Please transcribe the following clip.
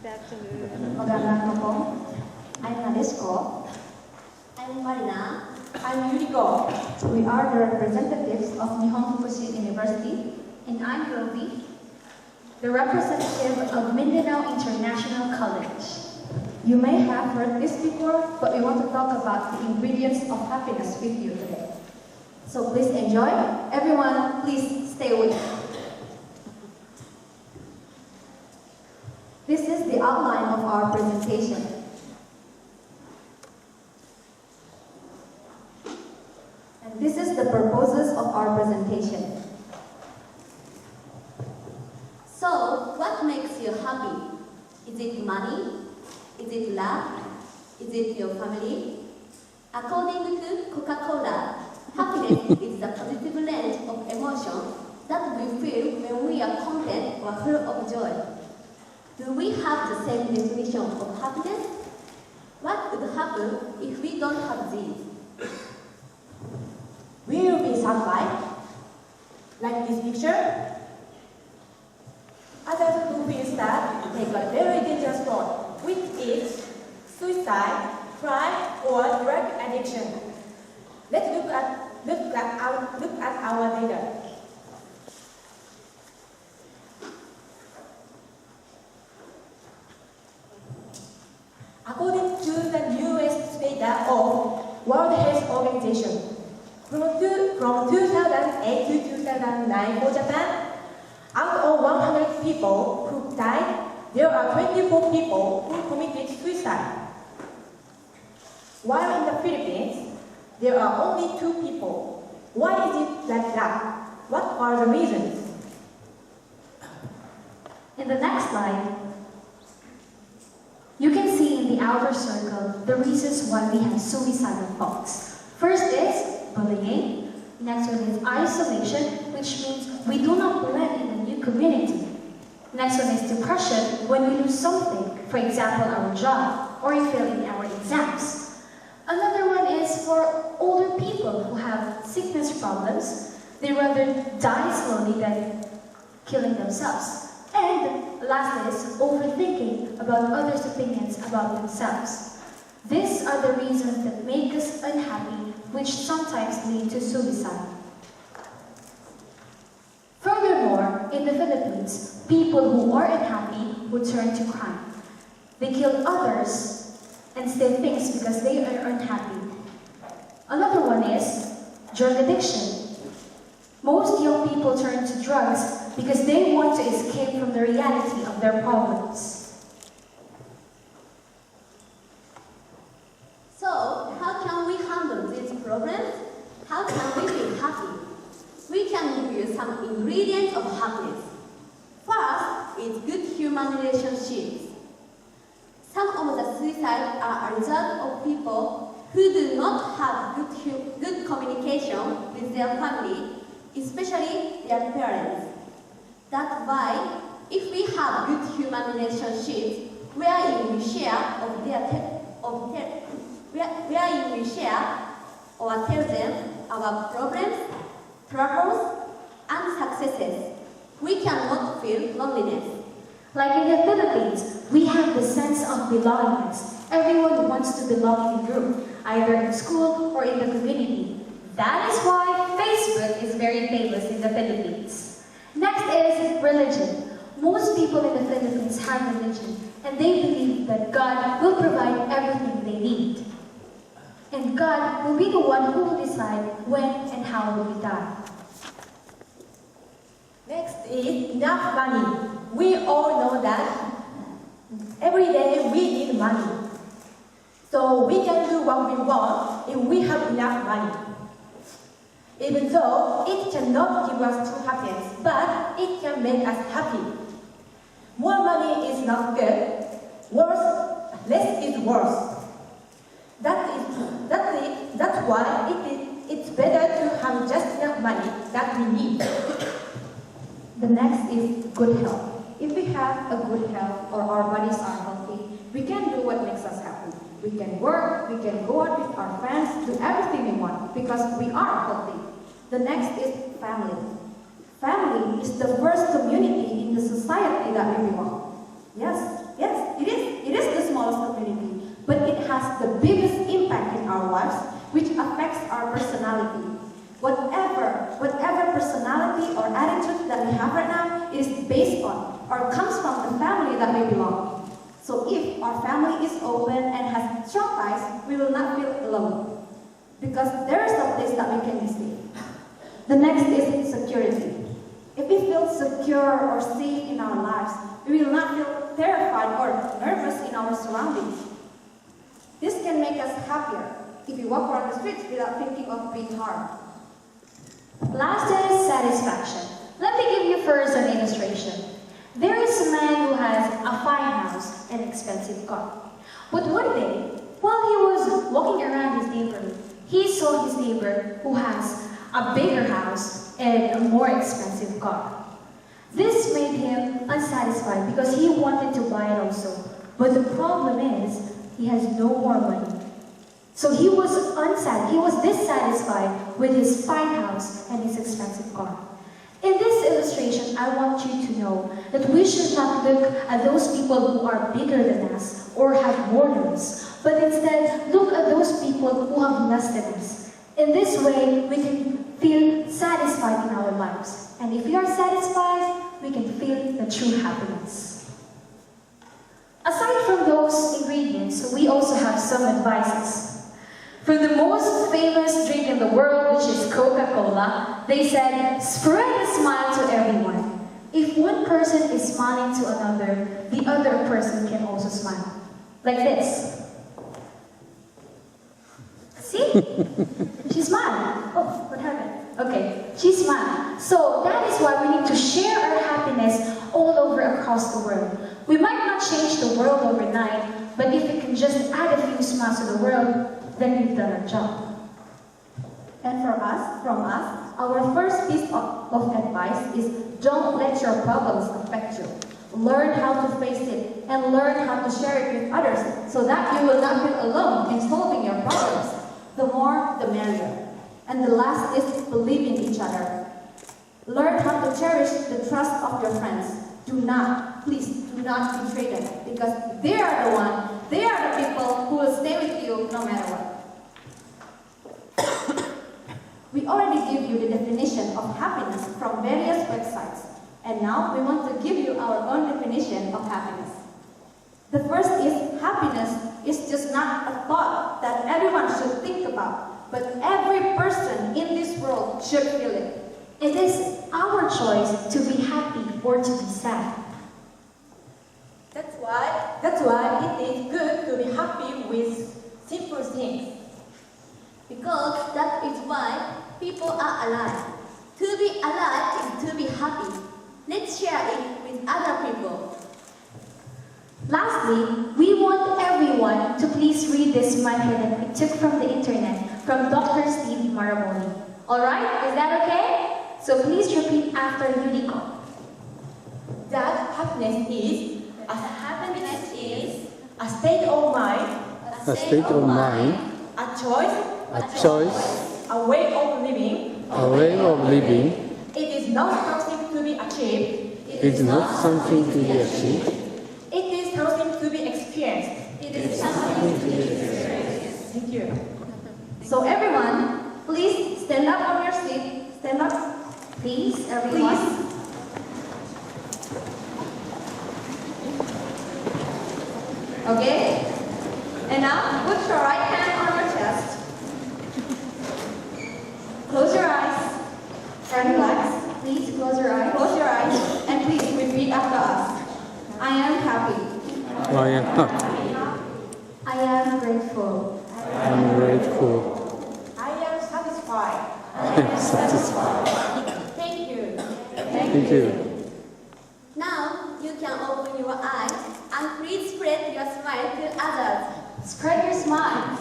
afternoon. I'm Nadeshko. I'm Marina. I'm Yuriko. We are the representatives of Nihon Fukushi University. And I'm Robi, the representative of Mindanao International College. You may have heard this before, but we want to talk about the ingredients of happiness with you today. So please enjoy. Everyone, please stay with me. This is the outline of our presentation. And this is the purposes of our presentation. So, what makes you happy? Is it money? Is it love? Is it your family? According to Coca-Cola, happiness is the positive range of emotion that we feel when we are content or full of joy. Do we have the same definition of happiness? What would happen if we don't have these? We will be satisfied. Like this picture. Others who feel sad take a very dangerous road, which is suicide, crime, or drug addiction. Let's look at our data. According to the newest data of World Health Organization, from 2008 to 2009 for Japan, out of 100 people who died, there are 24 people who committed suicide. While in the Philippines, there are only 2 people. Why is it like that? What are the reasons? In the next slide, you can see in the outer circle the reasons why we have suicidal thoughts. First is bullying. Next one is isolation, which means we do not blend in the new community. Next one is depression, when we lose something, for example, our job, or failing our exams. Another one is for older people who have sickness problems. They rather die slowly than killing themselves. And last is overthinking about others' opinions about themselves. These are the reasons that make us unhappy, which sometimes lead to suicide. Furthermore, in the Philippines, people who are unhappy would turn to crime. They kill others and steal things because they are unhappy. Another one is drug addiction. Most young people turn to drugs because they want to escape from the reality of their problems. So, how can we handle these problems? How can we be happy? We can give you some ingredients of happiness. First is good human relationships. Some of the suicides are a result of people who do not have good communication with their family, especially their parents. That's why, if we have good human relationships, where you share or tell them our problems, troubles, and successes, we cannot feel loneliness. Like in the Philippines, we have the sense of belongingness. Everyone wants to belong in a group, either in school or in the community. That is why Facebook is very famous in the Philippines. Next is religion. Most people in the Philippines have religion, and they believe that God will provide everything they need. And God will be the one who will decide when and how we die. Next is enough money. We all know that every day we need money. So we can do what we want if we have enough money. Even though it cannot give us true happiness, but it can make us happy. More money is not good. Less is worse. That's why it's better to have just enough money that we need. The next is good health. If we have a good health or our bodies are healthy, we can do what makes us happy. We can work, we can go out with our friends, do everything we want because we are healthy. The next is family. Family is the first community in the society that we belong. Yes, it has the biggest impact in our lives, which affects our personality. Whatever personality or attitude that we have right now is based on or comes from the family that we belong. So if our family is open and has strong ties, we will not feel alone. Because there is a place that we can be safe. The next is security. If we feel secure or safe in our lives, we will not feel terrified or nervous in our surroundings. This can make us happier if we walk around the streets without thinking of being harmed. Last is satisfaction. Let me give you first an illustration. There is a man who has a fine house and expensive car. But one day, while he was walking around his neighborhood, he saw his neighbor who has a bigger house and a more expensive car. This made him unsatisfied because he wanted to buy it also. But the problem is, he has no more money. So he was dissatisfied with his fine house and his expensive car. In this illustration, I want you to know that we should not look at those people who are bigger than us or have more than us, but instead look at those people who have less than us. In this way, we can feel satisfied in our lives. And if we are satisfied, we can feel the true happiness. Aside from those ingredients, we also have some advices. For the most famous drink in the world, which is Coca-Cola, they said, spread a smile to everyone. If one person is smiling to another, the other person can also smile. Like this. See? She smiled. Oh, what happened? Okay, she smiled. So that is why we need to share our happiness all over across the world. We might not change the world overnight, but if we can just add a few smiles to the world, then we've done our job. And from us, our first piece of advice is don't let your problems affect you. Learn how to face it and learn how to share it with others so that you will not feel alone in solving your problems. The more, the merrier. And the last is believe in each other. Learn how to cherish the trust of your friends. Please do not betray them because they are the people who will stay with you no matter what. We already give you the definition of happiness from various websites, and now we want to give you our own definition of happiness. The first is happiness is just not a thought that everyone should think about, but every person in this world should feel it. It is our choice to be happy or to be sad. That's why it is good to be happy with simple things. Because that is why people are alive. To be alive is to be happy. Let's share it with other people. Lastly, we want everyone to please read this mantra that we took from the internet from Dr. Steve Maraboli. Alright, is that okay? So please repeat after Yuriko. That happiness is a state of mind, a choice, a way of living. It is not something to be achieved. It is something to be achieved. It is something to be experienced. Thank you. So everyone, please stand up on your seat. Stand up. Please, everyone. Please. Okay? And now, put your right hand on your chest. Close your eyes. And relax. Please close your eyes. Close your eyes. And please repeat after us. I am happy. I am happy. I am grateful. I'm grateful. I am satisfied. I'm satisfied. Thank you. Thank you. Now you can open your eyes and please spread your smile to others. Spread your smiles.